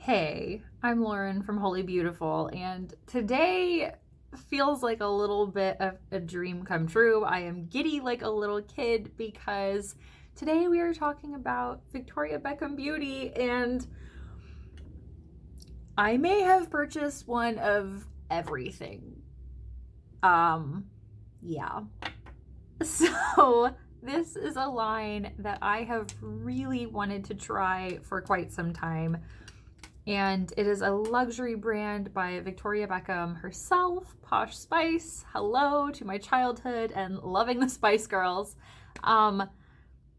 Hey, I'm Lauren from Holy Beautiful, and today feels like a little bit of a dream come true. I am giddy like a little kid because today we are talking about Victoria Beckham Beauty, and I may have purchased one of everything. Yeah. So this is a line that I have really wanted to try for quite some time. And it is a luxury brand by Victoria Beckham herself, Posh Spice. Hello to my childhood and loving the Spice Girls.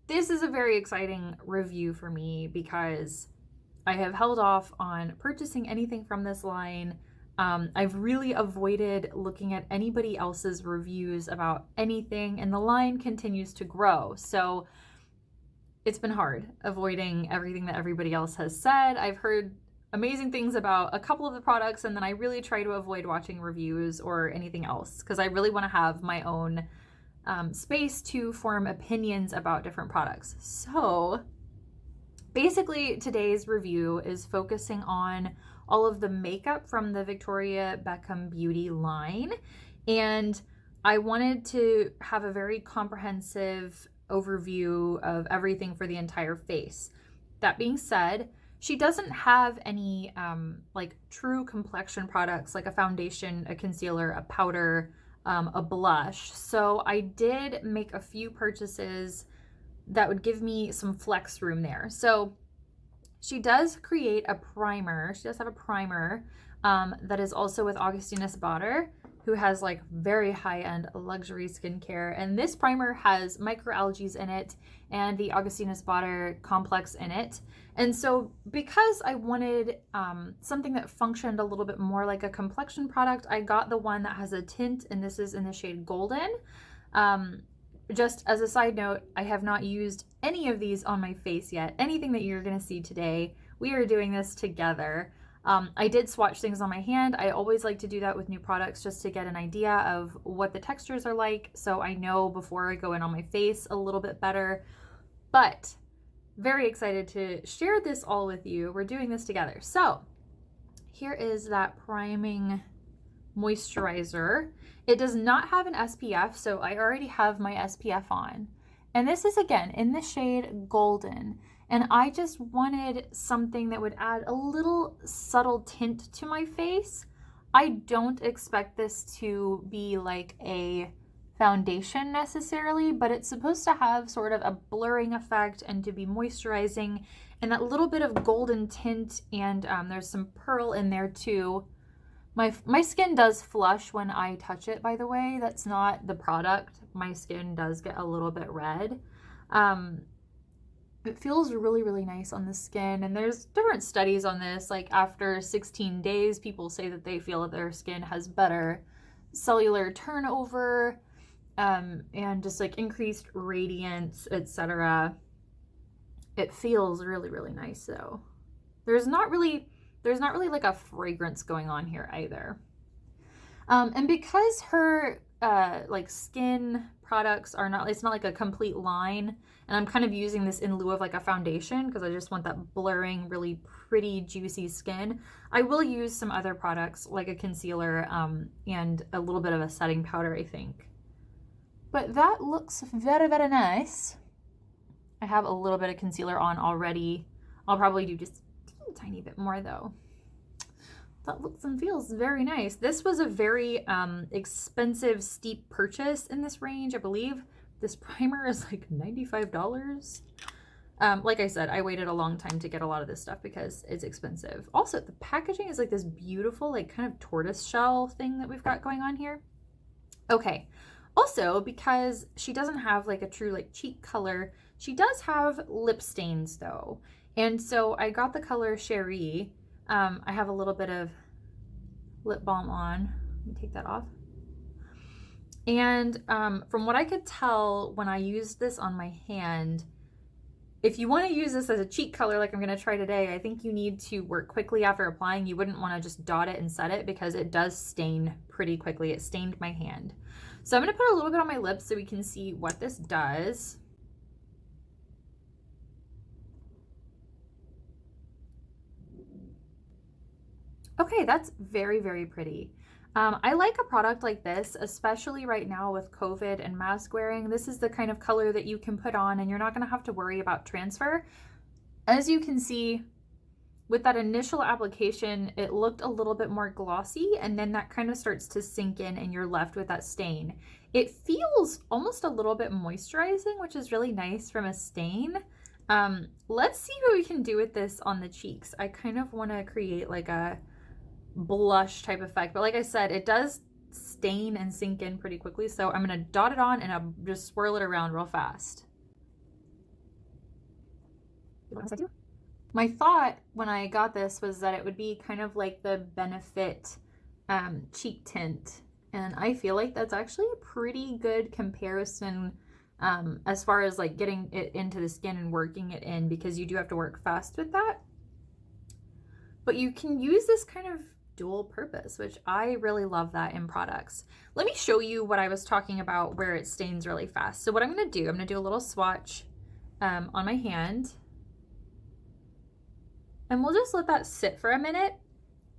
This is a very exciting review for me because I have held off on purchasing anything from this line. I've really avoided looking at anybody else's reviews about anything, and the line continues to grow. So it's been hard avoiding everything that everybody else has said. I've heard amazing things about a couple of the products, and then I really try to avoid watching reviews or anything else because I really want to have my own space to form opinions about different products. So basically today's review is focusing on all of the makeup from the Victoria Beckham Beauty line, and I wanted to have a very comprehensive overview of everything for the entire face. That being said, she doesn't have any like true complexion products like a foundation, a concealer, a powder, a blush. So I did make a few purchases that would give me some flex room there. So she does create a primer. She does have a primer that is also with Augustinus Bader, who has like very high-end luxury skincare. And this primer has microalgae in it and the Augustinus Bader complex in it. And so because I wanted something that functioned a little bit more like a complexion product, I got the one that has a tint, and this is in the shade Golden. Just as a side note, I have not used any of these on my face yet. Anything that you're going to see today, we are doing this together. I did swatch things on my hand. I always like to do that with new products just to get an idea of what the textures are like, so I know before I go in on my face a little bit better. But very excited to share this all with you. We're doing this together. So here is that priming moisturizer. It does not have an SPF, so I already have my SPF on. And this is again in the shade Golden. And I just wanted something that would add a little subtle tint to my face. I don't expect this to be like a foundation necessarily, but it's supposed to have sort of a blurring effect and to be moisturizing, and that little bit of golden tint, and there's some pearl in there too. My skin does flush when I touch it, by the way. That's not the product. My skin does get a little bit red. It feels really, really nice on the skin, and there's different studies on this. Like after 16 days, people say that they feel that their skin has better cellular turnover, and just like increased radiance, etc. It feels really, really nice though. There's not really like a fragrance going on here either. And because her like skin products are not, it's not like a complete line, and I'm kind of using this in lieu of like a foundation because I just want that blurring, really pretty, juicy skin. I will use some other products like a concealer and a little bit of a setting powder, I think. But that looks very, very nice. I have a little bit of concealer on already. I'll probably do just a tiny bit more though. That looks and feels very nice. This was a very expensive, steep purchase in this range. I believe this primer is like $95. Like I said, I waited a long time to get a lot of this stuff because it's expensive. Also, the packaging is like this beautiful, like kind of tortoise shell thing that we've got going on here. Okay. Also, because she doesn't have like a true like cheek color, she does have lip stains though. And so I got the color Cherie. I have a little bit of lip balm on. Let me take that off. And from what I could tell when I used this on my hand, if you want to use this as a cheek color like I'm going to try today, I think you need to work quickly after applying. You wouldn't want to just dot it and set it because it does stain pretty quickly. It stained my hand. So I'm going to put a little bit on my lips so we can see what this does. Okay, that's very, very pretty. I like a product like this, especially right now with COVID and mask wearing. This is the kind of color that you can put on and you're not going to have to worry about transfer. As you can see, with that initial application, it looked a little bit more glossy, and then that kind of starts to sink in and you're left with that stain. It feels almost a little bit moisturizing, which is really nice from a stain. Let's see what we can do with this on the cheeks. I kind of want to create like a blush type effect, but like I said, it does stain and sink in pretty quickly, so I'm gonna dot it on and I'll just swirl it around real fast. My thought when I got this was that it would be kind of like the Benefit cheek tint, and I feel like that's actually a pretty good comparison as far as like getting it into the skin and working it in, because you do have to work fast with that. But you can use this kind of dual purpose, which I really love that in products. Let me show you what I was talking about where it stains really fast. So what I'm going to do a little swatch on my hand, and we'll just let that sit for a minute,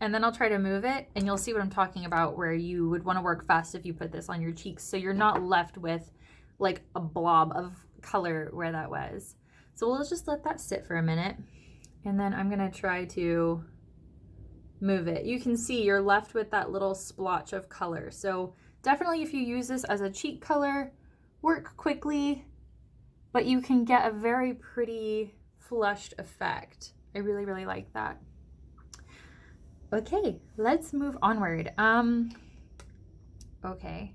and then I'll try to move it, and you'll see what I'm talking about, where you would want to work fast if you put this on your cheeks, so you're not left with like a blob of color where that was. So we'll just let that sit for a minute, and then I'm going to try to move it. You can see you're left with that little splotch of color. So definitely if you use this as a cheek color, work quickly, but you can get a very pretty flushed effect. I really, really like that. Okay, let's move onward. Okay.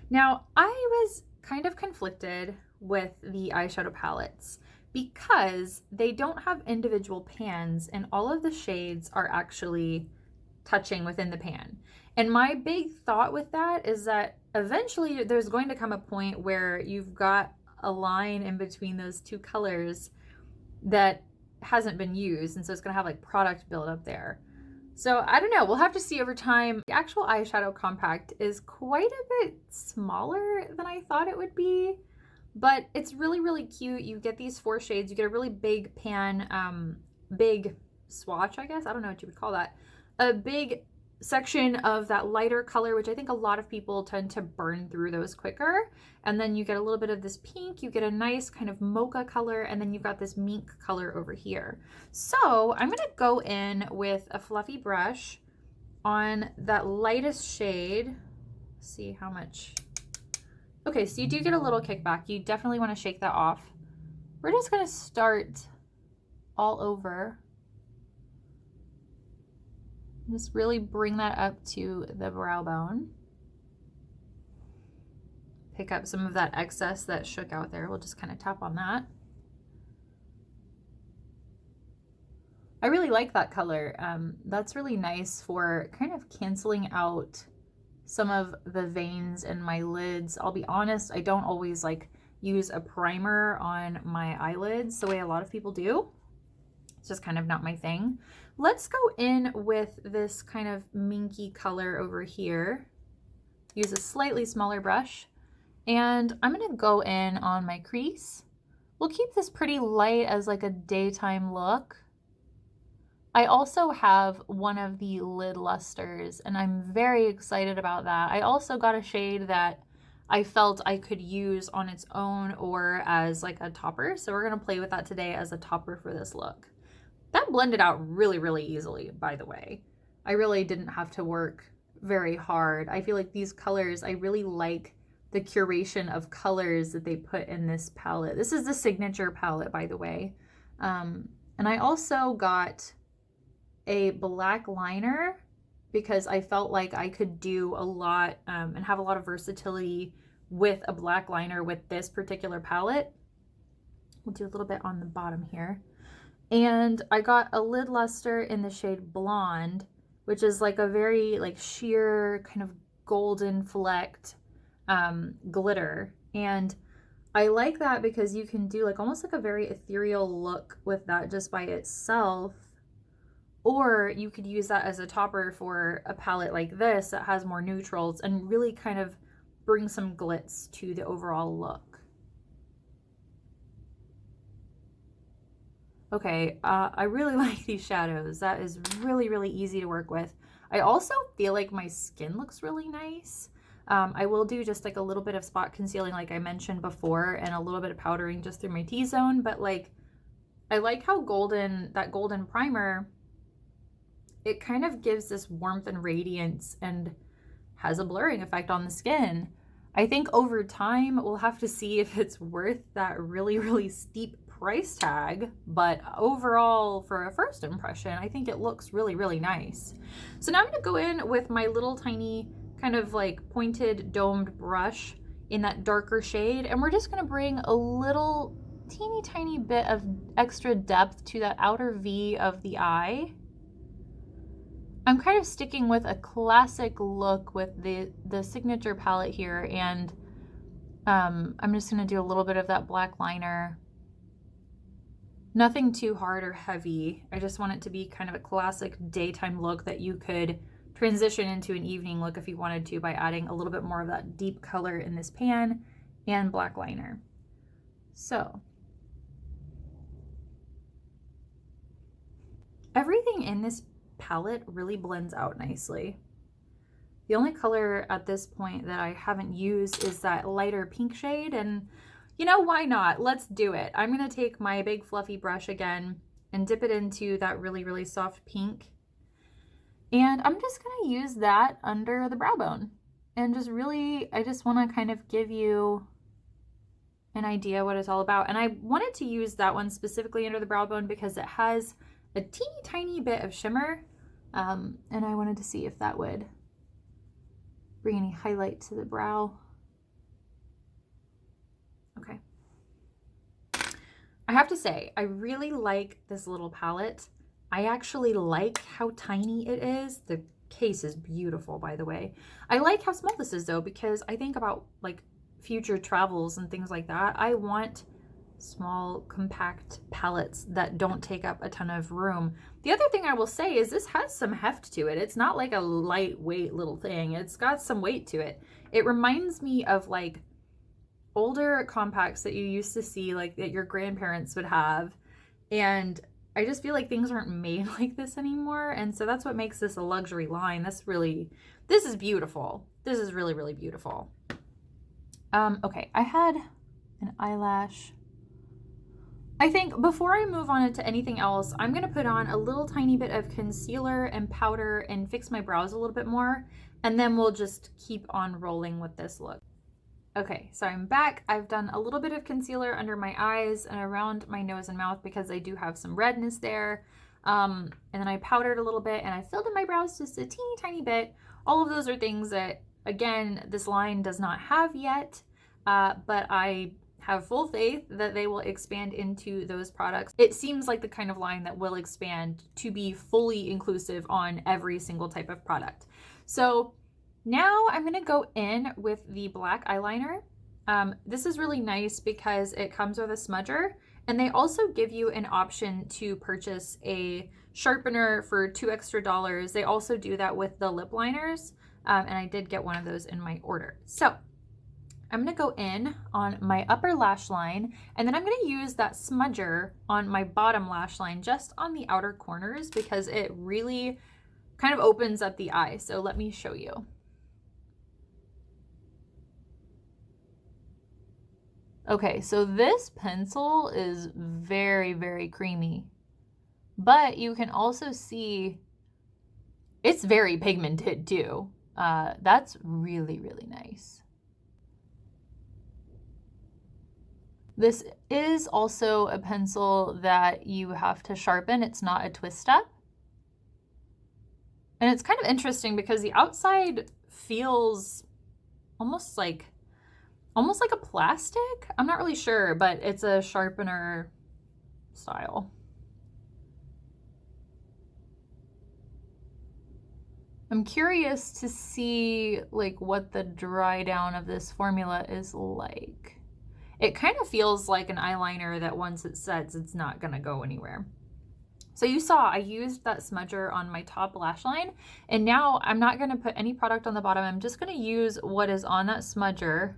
Now, I was kind of conflicted with the eyeshadow palettes because they don't have individual pans and all of the shades are actually touching within the pan. And my big thought with that is that eventually there's going to come a point where you've got a line in between those two colors that hasn't been used, and so it's going to have like product buildup there. So I don't know, we'll have to see over time. The actual eyeshadow compact is quite a bit smaller than I thought it would be, but it's really, really cute. You get these 4 shades, you get a really big pan, big swatch, I guess. I don't know what you would call that. A big section of that lighter color, which I think a lot of people tend to burn through those quicker. And then you get a little bit of this pink, you get a nice kind of mocha color, and then you've got this mink color over here. So I'm gonna go in with a fluffy brush on that lightest shade. See how much. Okay, so you do get a little kickback. You definitely want to shake that off. We're just gonna start all over. Just really bring that up to the brow bone. Pick up some of that excess that shook out there. We'll just kind of tap on that. I really like that color. That's really nice for kind of canceling out some of the veins in my lids. I'll be honest, I don't always like use a primer on my eyelids the way a lot of people do. It's just kind of not my thing. Let's go in with this kind of minky color over here. Use a slightly smaller brush. And I'm gonna go in on my crease. We'll keep this pretty light as like a daytime look. I also have one of the Lid Lustres, and I'm very excited about that. I also got a shade that I felt I could use on its own or as like a topper. So we're gonna play with that today as a topper for this look. That blended out really, really easily, by the way. I really didn't have to work very hard. I feel like these colors, I really like the curation of colors that they put in this palette. This is the signature palette, by the way. And I also got a black liner because I felt like I could do a lot and have a lot of versatility with a black liner with this particular palette. We'll do a little bit on the bottom here. And I got a Lid Lustre in the shade Blonde, which is like a very like sheer kind of golden flecked glitter. And I like that because you can do like almost like a very ethereal look with that just by itself. Or you could use that as a topper for a palette like this that has more neutrals and really kind of bring some glitz to the overall look. Okay, I really like these shadows. That is really, really easy to work with. I also feel like my skin looks really nice. I will do just like a little bit of spot concealing like I mentioned before, and a little bit of powdering just through my T-zone, but like I like how that golden primer, it kind of gives this warmth and radiance and has a blurring effect on the skin. I think over time we'll have to see if it's worth that really, really steep price tag, but overall for a first impression, I think it looks really, really nice. So now I'm gonna go in with my little tiny kind of like pointed domed brush in that darker shade, and we're just gonna bring a little teeny tiny bit of extra depth to that outer V of the eye. I'm kind of sticking with a classic look with the signature palette here, and I'm just going to do a little bit of that black liner. Nothing too hard or heavy. I just want it to be kind of a classic daytime look that you could transition into an evening look if you wanted to, by adding a little bit more of that deep color in this pan and black liner. So everything in this palette really blends out nicely. The only color at this point that I haven't used is that lighter pink shade, and you know, why not? Let's do it. I'm gonna take my big fluffy brush again and dip it into that really, really soft pink, and I'm just gonna use that under the brow bone, and just really, I just want to kind of give you an idea what it's all about. And I wanted to use that one specifically under the brow bone because it has a teeny tiny bit of shimmer, and I wanted to see if that would bring any highlight to the brow. Okay. I have to say, I really like this little palette. I actually like how tiny it is. The case is beautiful, by the way. I like how small this is though, because I think about like future travels and things like that. I want small, compact palettes that don't take up a ton of room. The other thing I will say is this has some heft to it. It's not like a lightweight little thing. It's got some weight to it. It reminds me of like older compacts that you used to see, like that your grandparents would have. And I just feel like things aren't made like this anymore. And so that's what makes this a luxury line. This is beautiful. This is really, really beautiful. Okay, I had an eyelash. I think before I move on to anything else, I'm going to put on a little tiny bit of concealer and powder and fix my brows a little bit more, and then we'll just keep on rolling with this look. Okay, so I'm back. I've done a little bit of concealer under my eyes and around my nose and mouth because I do have some redness there. And then I powdered a little bit and I filled in my brows just a teeny tiny bit. All of those are things that, again, this line does not have yet, but I have full faith that they will expand into those products. It seems like the kind of line that will expand to be fully inclusive on every single type of product. So now I'm going to go in with the black eyeliner. This is really nice because it comes with a smudger, and they also give you an option to purchase a sharpener for $2 extra. They also do that with the lip liners, and I did get one of those in my order. So I'm going to go in on my upper lash line, and then I'm going to use that smudger on my bottom lash line, just on the outer corners, because it really kind of opens up the eye. So let me show you. Okay, so this pencil is very, very creamy, but you can also see it's very pigmented too. That's really, really nice. This is also a pencil that you have to sharpen. It's not a twist up. And it's kind of interesting because the outside feels almost like a plastic. I'm not really sure, but it's a sharpener style. I'm curious to see like what the dry down of this formula is like. It kind of feels like an eyeliner that once it sets, it's not gonna go anywhere. So you saw I used that smudger on my top lash line, and now I'm not gonna put any product on the bottom. I'm just gonna use what is on that smudger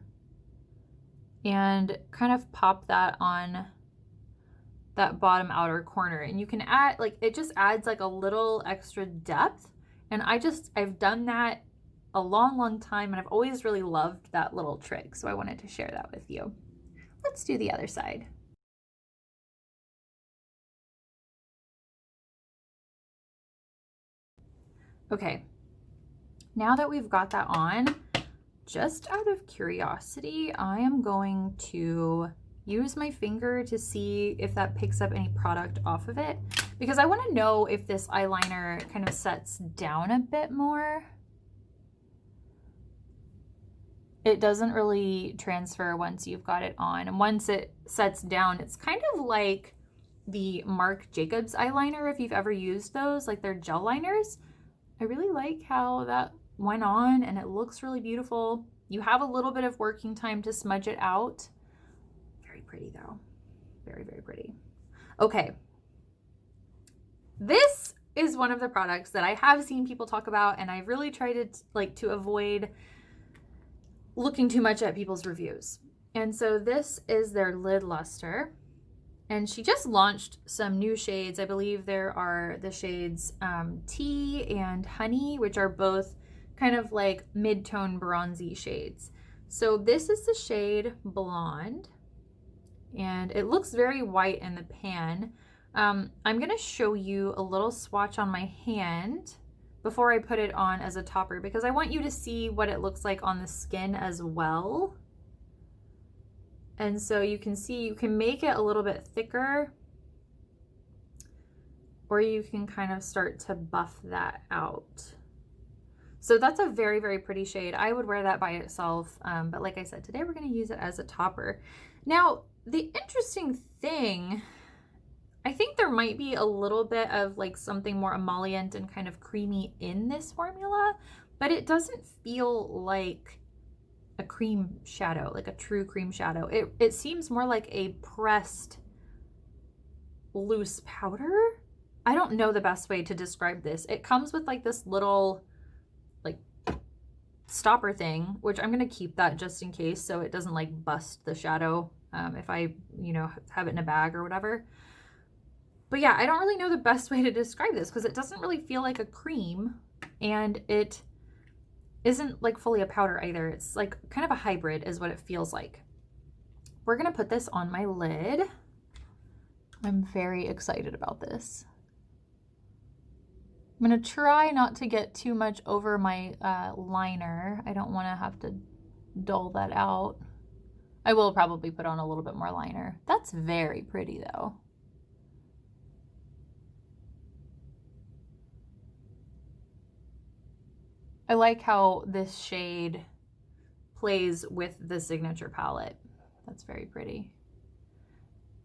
and kind of pop that on that bottom outer corner. And you can add, like, it just adds like a little extra depth. And I've done that a long time, and I've always really loved that little trick. So I wanted to share that with you. Let's do the other side. Okay, now that we've got that on, just out of curiosity, I am going to use my finger to see if that picks up any product off of it, because I want to know if this eyeliner kind of sets down a bit more. It doesn't really transfer once you've got it on, and once it sets down, it's kind of like the Marc Jacobs eyeliner, if you've ever used those, like their gel liners. I really like how that went on, and it looks really beautiful. You have a little bit of working time to smudge it out. Very pretty though. Very, very pretty. Okay. This is one of the products that I have seen people talk about, and I've really tried to avoid looking too much at people's reviews. And so this is their Lid Lustre. And she just launched some new shades. I believe there are the shades Tea and Honey, which are both kind of like mid-tone bronzy shades. So this is the shade Blonde, and it looks very white in the pan. I'm gonna show you a little swatch on my hand before I put it on as a topper, because I want you to see what it looks like on the skin as well. And so you can see, you can make it a little bit thicker, or you can kind of start to buff that out. So that's a very, very pretty shade. I would wear that by itself, but like I said, today we're gonna use it as a topper. Now, the interesting thing, I think there might be a little bit of like something more emollient and kind of creamy in this formula, but it doesn't feel like a cream shadow, like a true cream shadow. It seems more like a pressed loose powder. I don't know the best way to describe this. It comes with like this little like stopper thing, which I'm gonna keep that just in case so it doesn't like bust the shadow if I, you know, have it in a bag or whatever. But yeah, I don't really know the best way to describe this because it doesn't really feel like a cream, and it isn't like fully a powder either. It's like kind of a hybrid is what it feels like. We're gonna put this on my lid. I'm very excited about this. I'm gonna try not to get too much over my liner. I don't wanna have to dull that out. I will probably put on a little bit more liner. That's very pretty though. I like how this shade plays with the Signature palette. That's very pretty.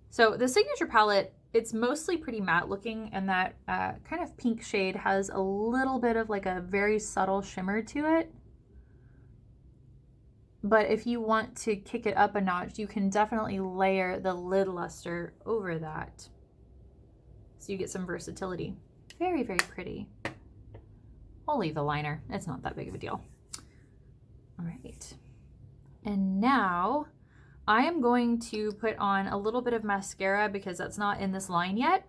So the Signature palette, it's mostly pretty matte looking, and that kind of pink shade has a little bit of like a very subtle shimmer to it. But if you want to kick it up a notch, you can definitely layer the Lid Lustre over that, so you get some versatility. Very, very pretty. I'll leave the liner. It's not that big of a deal. All right. And now I am going to put on a little bit of mascara because that's not in this line yet.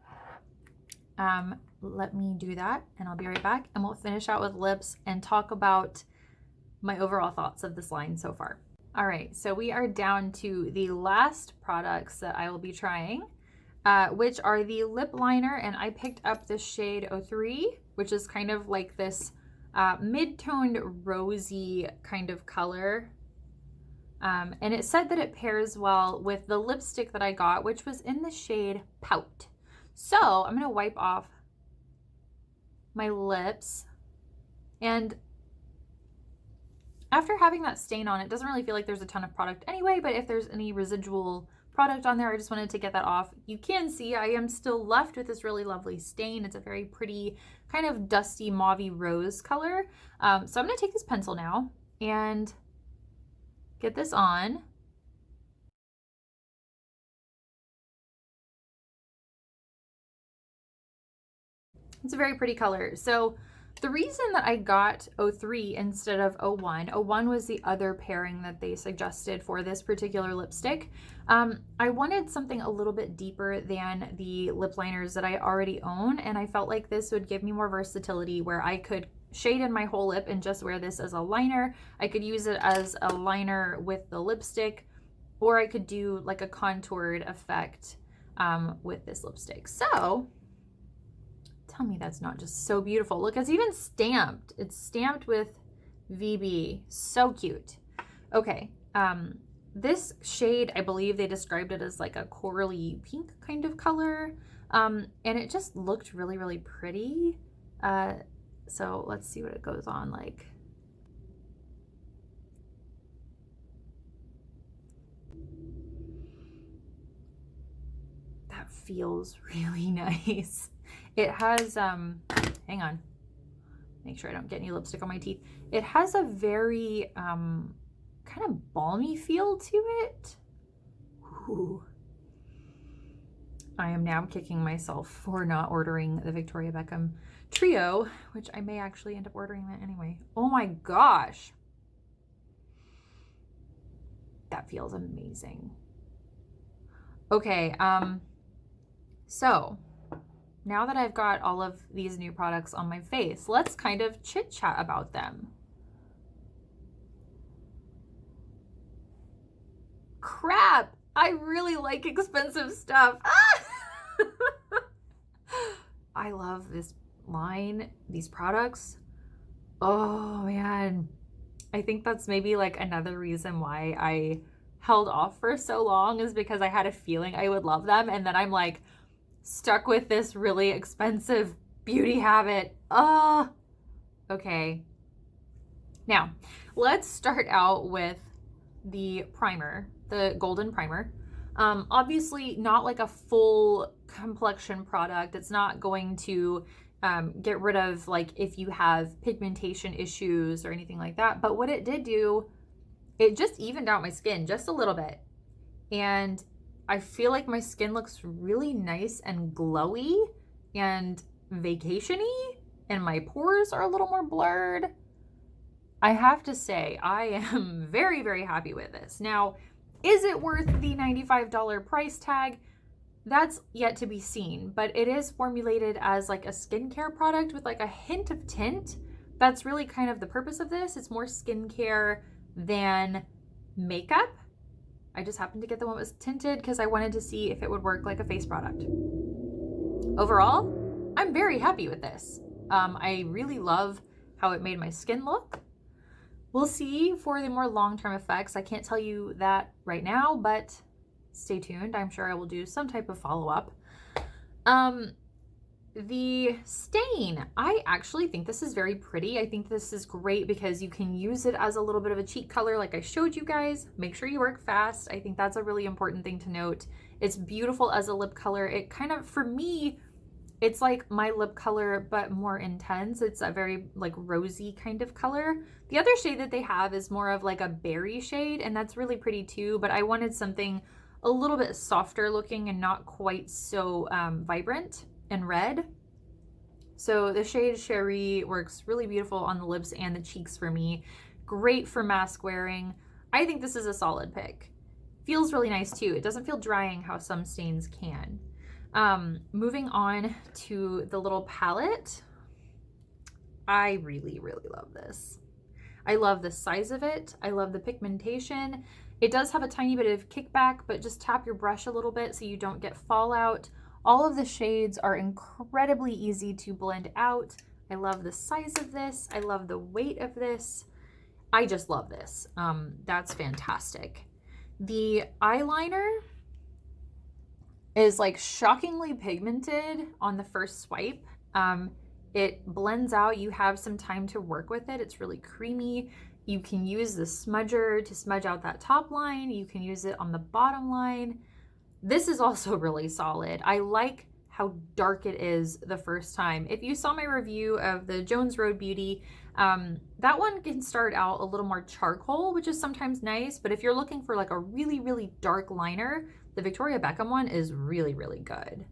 Let me do that and I'll be right back, and we'll finish out with lips and talk about my overall thoughts of this line so far. All right, so we are down to the last products that I will be trying, which are the lip liner, and I picked up this shade 03, which is kind of like this mid-toned rosy kind of color. And it said that it pairs well with the lipstick that I got, which was in the shade Pout. So I'm gonna wipe off my lips, and after having that stain on, it doesn't really feel like there's a ton of product anyway, but if there's any residual product on there, I just wanted to get that off. You can see I am still left with this really lovely stain. It's a very pretty kind of dusty mauvey rose color. So I'm gonna take this pencil now and get this on. It's a very pretty color. So The reason that I got 03 instead of 01, 01 was the other pairing that they suggested for this particular lipstick. I wanted something a little bit deeper than the lip liners that I already own, and I felt like this would give me more versatility where I could shade in my whole lip and just wear this as a liner. I could use it as a liner with the lipstick, or I could do like a contoured effect with this lipstick. So tell me that's not just so beautiful. Look, it's even stamped. It's stamped with VB. So cute. Okay, this shade, I believe they described it as like a corally pink kind of color, and it just looked really, really pretty. So let's see what it goes on like. That feels really nice. It has, hang on, make sure I don't get any lipstick on my teeth. It has a very kind of balmy feel to it. Ooh. I am now kicking myself for not ordering the Victoria Beckham Trio, which I may actually end up ordering that anyway. Oh my gosh. That feels amazing. Okay, so now that I've got all of these new products on my face, let's kind of chit chat about them. Crap, I really like expensive stuff. I love this line, these products. Oh man, I think that's maybe like another reason why I held off for so long, is because I had a feeling I would love them, and then I'm like stuck with this really expensive beauty habit. Okay. Now, let's start out with the primer, the golden primer. Obviously not like a full complexion product. It's not going to get rid of like if you have pigmentation issues or anything like that. But what it did do, it just evened out my skin just a little bit. And I feel like my skin looks really nice and glowy and vacation-y, and my pores are a little more blurred. I have to say, I am very, very happy with this. Now, is it worth the $95 price tag? That's yet to be seen, but it is formulated as like a skincare product with like a hint of tint. That's really kind of the purpose of this. It's more skincare than makeup. I just happened to get the one that was tinted because I wanted to see if it would work like a face product. Overall, I'm very happy with this. I really love how it made my skin look. We'll see for the more long-term effects. I can't tell you that right now, but stay tuned. I'm sure I will do some type of follow-up. The stain, I actually think this is very pretty. I think this is great because you can use it as a little bit of a cheek color like I showed you guys. Make sure you work fast. I think that's a really important thing to note. It's beautiful as a lip color. It kind of, for me, it's like my lip color, but more intense. It's a very like rosy kind of color. The other shade that they have is more of like a berry shade, and that's really pretty too, but I wanted something a little bit softer looking and not quite so vibrant and red. So the shade Cherie works really beautiful on the lips and the cheeks for me. Great for mask wearing. I think this is a solid pick. Feels really nice too. It doesn't feel drying how some stains can. Moving on to the little palette. I really, really love this. I love the size of it. I love the pigmentation. It does have a tiny bit of kickback, but just tap your brush a little bit so you don't get fallout. All of the shades are incredibly easy to blend out. I love the size of this. I love the weight of this. I just love this. That's fantastic. The eyeliner is like shockingly pigmented on the first swipe. It blends out. You have some time to work with it. It's really creamy. You can use the smudger to smudge out that top line. You can use it on the bottom line. This is also really solid. I like how dark it is the first time. If you saw my review of the Jones Road Beauty, that one can start out a little more charcoal, which is sometimes nice, but if you're looking for like a really, really dark liner, the Victoria Beckham one is really, really good.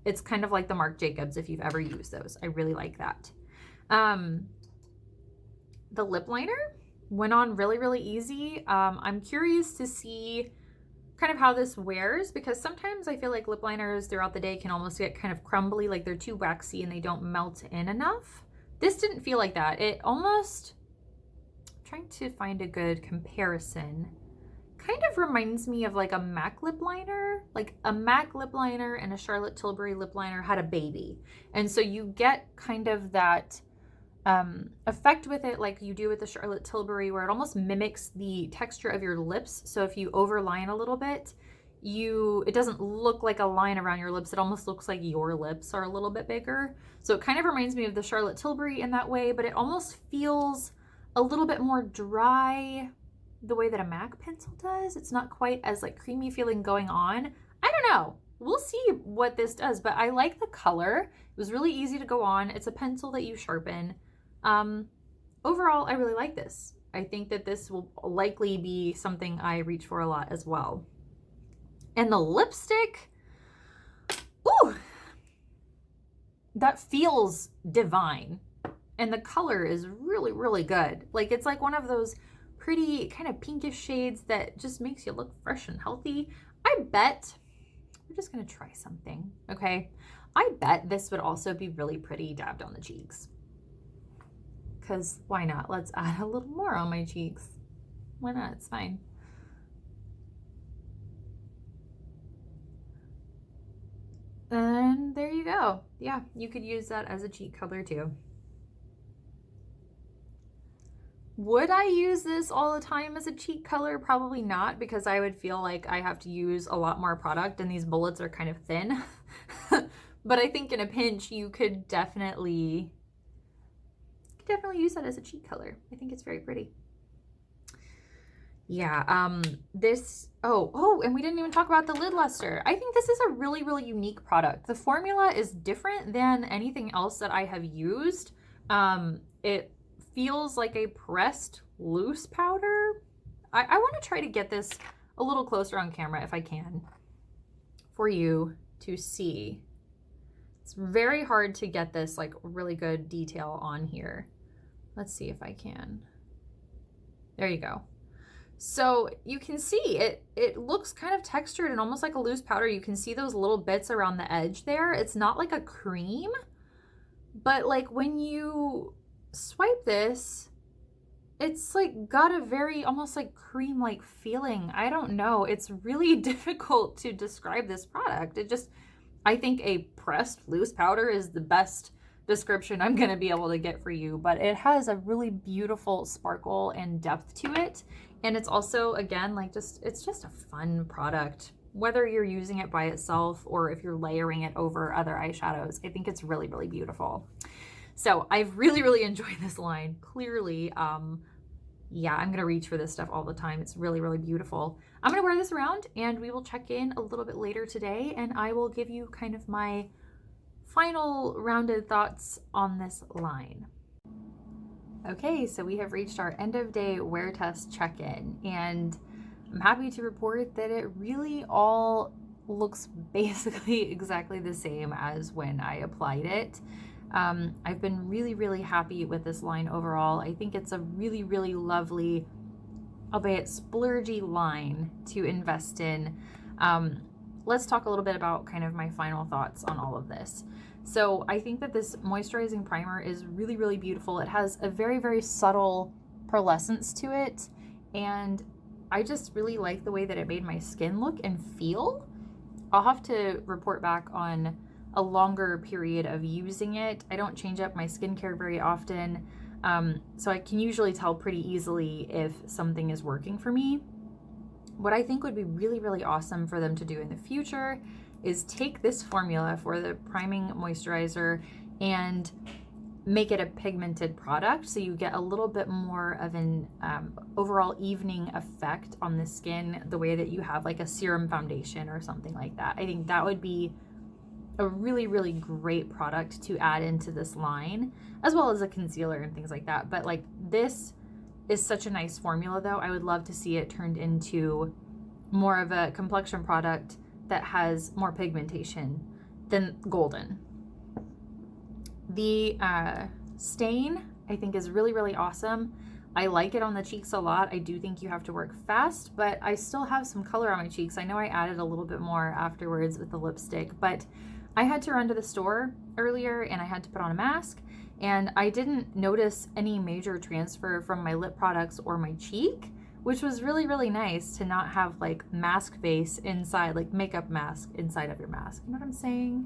It's kind of like the Marc Jacobs if you've ever used those. I really like that. The lip liner went on really, really easy. I'm curious to see kind of how this wears, because sometimes I feel like lip liners throughout the day can almost get kind of crumbly, like they're too waxy and they don't melt in enough. This didn't feel like that. It almost, I'm trying to find a good comparison, kind of reminds me of like a MAC lip liner. Like a MAC lip liner and a Charlotte Tilbury lip liner had a baby. And so you get kind of that effect with it like you do with the Charlotte Tilbury, where it almost mimics the texture of your lips. So if you overline a little bit, it doesn't look like a line around your lips. It almost looks like your lips are a little bit bigger. So it kind of reminds me of the Charlotte Tilbury in that way, but it almost feels a little bit more dry the way that a MAC pencil does. It's not quite as like creamy feeling going on. I don't know. We'll see what this does, but I like the color. It was really easy to go on. It's a pencil that you sharpen. Overall, I really like this. I think that this will likely be something I reach for a lot as well. And the lipstick, ooh, that feels divine. And the color is really, really good. Like it's like one of those pretty kind of pinkish shades that just makes you look fresh and healthy. I bet, we're just gonna try something, okay? I bet this would also be really pretty dabbed on the cheeks. Because why not? Let's add a little more on my cheeks. Why not? It's fine. And there you go. Yeah, you could use that as a cheek color too. Would I use this all the time as a cheek color? Probably not, because I would feel like I have to use a lot more product and these bullets are kind of thin. But I think in a pinch, you could definitely use that as a cheek color. I think it's very pretty. Yeah, and we didn't even talk about the Lid Lustre. I think this is a really, really unique product. The formula is different than anything else that I have used. It feels like a pressed loose powder. I want to try to get this a little closer on camera if I can for you to see. It's very hard to get this like really good detail on here. Let's see if I can. There you go. So you can see it looks kind of textured and almost like a loose powder. You can see those little bits around the edge there. It's not like a cream, but like when you swipe this, it's like got a very almost like cream-like feeling. I don't know. It's really difficult to describe this product. I think a pressed loose powder is the best description I'm going to be able to get for you, but it has a really beautiful sparkle and depth to it. And it's also, again, like it's just a fun product, whether you're using it by itself or if you're layering it over other eyeshadows. I think it's really, really beautiful. So I've really, really enjoyed this line. Clearly, yeah, I'm going to reach for this stuff all the time. It's really, really beautiful. I'm going to wear this around and we will check in a little bit later today and I will give you kind of my final rounded thoughts on this line. Okay, so we have reached our end of day wear test check-in and I'm happy to report that it really all looks basically exactly the same as when I applied it. I've been really, really happy with this line overall. I think it's a really, really lovely, albeit splurgy line to invest in. Let's talk a little bit about kind of my final thoughts on all of this. So I think that this moisturizing primer is really, really beautiful. It has a very, very subtle pearlescence to it. And I just really like the way that it made my skin look and feel. I'll have to report back on a longer period of using it. I don't change up my skincare very often. So I can usually tell pretty easily if something is working for me. What I think would be really, really awesome for them to do in the future is take this formula for the priming moisturizer and make it a pigmented product so you get a little bit more of an overall evening effect on the skin, the way that you have like a serum foundation or something like that. I think that would be a really, really great product to add into this line, as well as a concealer and things like that. But like this is such a nice formula though. I would love to see it turned into more of a complexion product that has more pigmentation than golden. The stain, I think, is really, really awesome. I like it on the cheeks a lot. I do think you have to work fast, but I still have some color on my cheeks. I know I added a little bit more afterwards with the lipstick, but I had to run to the store earlier and I had to put on a mask, and I didn't notice any major transfer from my lip products or my cheek, which was really, really nice to not have like mask face inside, like makeup mask inside of your mask. You know what I'm saying?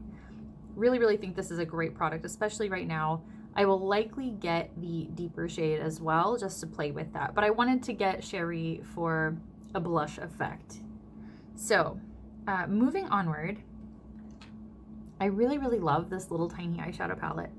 Really, really think this is a great product, especially right now. I will likely get the deeper shade as well, just to play with that. But I wanted to get Cherie for a blush effect. So, moving onward, I really, really love this little tiny eyeshadow palette.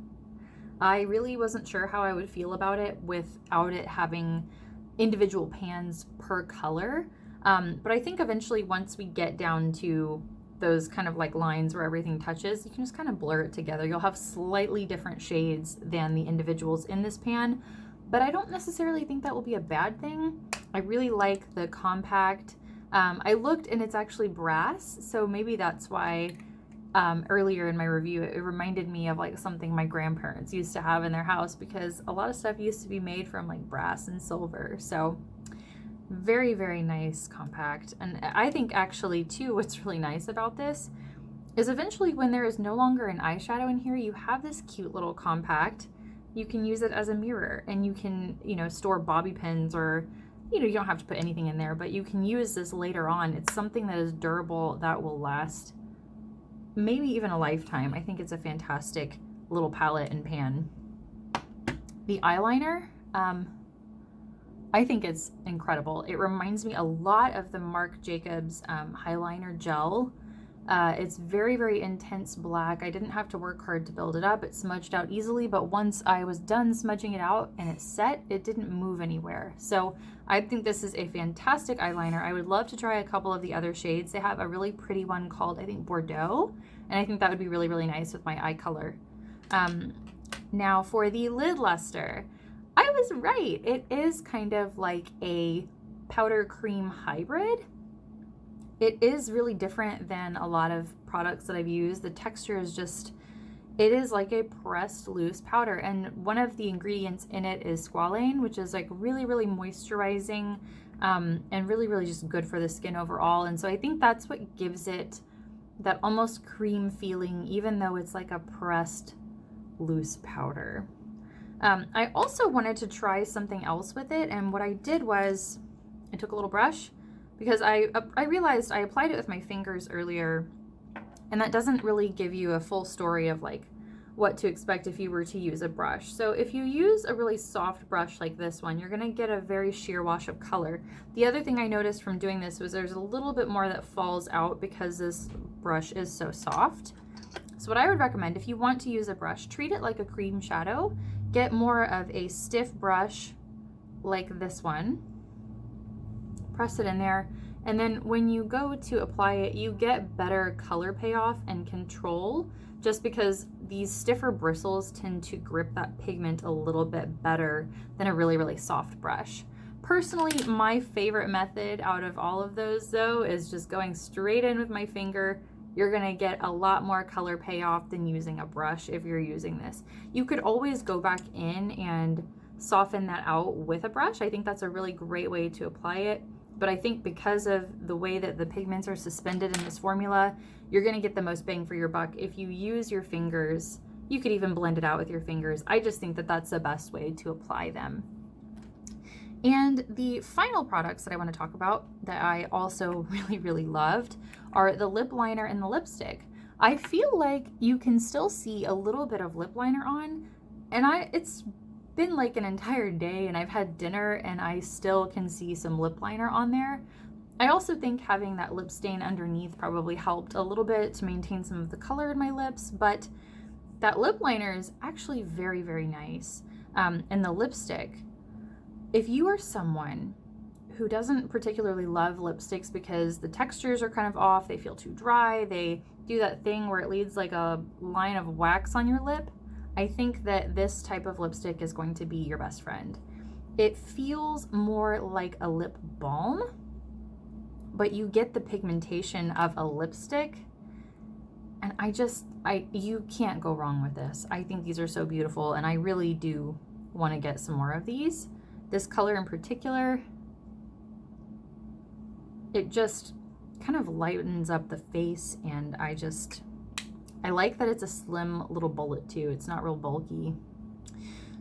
I really wasn't sure how I would feel about it without it having individual pans per color. But I think eventually once we get down to those kind of like lines where everything touches, you can just kind of blur it together. You'll have slightly different shades than the individuals in this pan, but I don't necessarily think that will be a bad thing. I really like the compact. I looked and it's actually brass, so maybe that's why earlier in my review it reminded me of like something my grandparents used to have in their house, because a lot of stuff used to be made from like brass and silver. So very, very nice compact. And I think actually too, what's really nice about this is eventually when there is no longer an eyeshadow in here, you have this cute little compact. You can use it as a mirror, and you can, you know, store bobby pins, or, you know, you don't have to put anything in there, but you can use this later on. It's something that is durable, that will last maybe even a lifetime. I think it's a fantastic little palette and pan. The eyeliner, I think it's incredible. It reminds me a lot of the Marc Jacobs Eyeliner Gel. It's very, very intense black. I didn't have to work hard to build it up. It smudged out easily, but once I was done smudging it out and it set, it didn't move anywhere. So I think this is a fantastic eyeliner. I would love to try a couple of the other shades. They have a really pretty one called, I think, Bordeaux, and I think that would be really, really nice with my eye color. Now for the Lid Lustre, I was right. It is kind of like a powder cream hybrid. It is really different than a lot of products that I've used. The texture is just, it is like a pressed loose powder. And one of the ingredients in it is squalane, which is like really, really moisturizing and really, really just good for the skin overall. And so I think that's what gives it that almost cream feeling, even though it's like a pressed loose powder. I also wanted to try something else with it, and what I did was I took a little brush, because I realized I applied it with my fingers earlier, and that doesn't really give you a full story of like what to expect if you were to use a brush. So if you use a really soft brush like this one, you're gonna get a very sheer wash of color. The other thing I noticed from doing this was there's a little bit more that falls out because this brush is so soft. So what I would recommend, if you want to use a brush, treat it like a cream shadow. Get more of a stiff brush like this one, press it in there, and then when you go to apply it, you get better color payoff and control, just because these stiffer bristles tend to grip that pigment a little bit better than a really, really soft brush. Personally, my favorite method out of all of those though is just going straight in with my finger. You're gonna get a lot more color payoff than using a brush if you're using this. You could always go back in and soften that out with a brush. I think that's a really great way to apply it. But I think because of the way that the pigments are suspended in this formula, you're gonna get the most bang for your buck if you use your fingers. You could even blend it out with your fingers. I just think that that's the best way to apply them. And the final products that I want to talk about that I also really, really loved are the lip liner and the lipstick. I feel like you can still see a little bit of lip liner on, and it's been like an entire day and I've had dinner and I still can see some lip liner on there. I also think having that lip stain underneath probably helped a little bit to maintain some of the color in my lips, but that lip liner is actually very, very nice. And the lipstick, if you are someone who doesn't particularly love lipsticks because the textures are kind of off, they feel too dry, they do that thing where it leaves like a line of wax on your lip, I think that this type of lipstick is going to be your best friend. It feels more like a lip balm, but you get the pigmentation of a lipstick. And You can't go wrong with this. I think these are so beautiful, and I really do want to get some more of these. This color in particular, it just kind of lightens up the face, and I like that it's a slim little bullet too. It's not real bulky.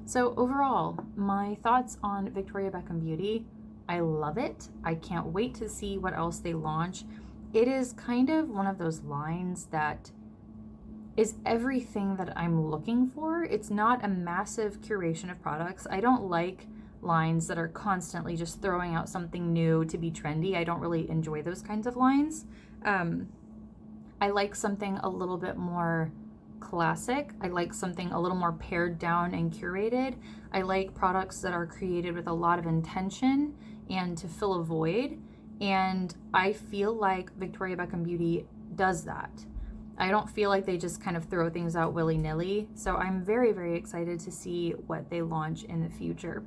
So overall, my thoughts on Victoria Beckham Beauty, I love it. I can't wait to see what else they launch. It is kind of one of those lines that is everything that I'm looking for. It's not a massive curation of products. I don't like lines that are constantly just throwing out something new to be trendy. I don't really enjoy those kinds of lines. I like something a little bit more classic. I like something a little more pared down and curated. I like products that are created with a lot of intention and to fill a void. And I feel like Victoria Beckham Beauty does that. I don't feel like they just kind of throw things out willy-nilly. So I'm very, very excited to see what they launch in the future.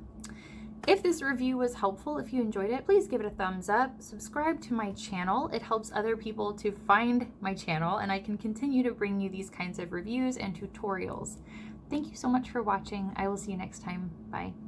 If this review was helpful, if you enjoyed it, please give it a thumbs up. Subscribe to my channel. It helps other people to find my channel, and I can continue to bring you these kinds of reviews and tutorials. Thank you so much for watching. I will see you next time. Bye.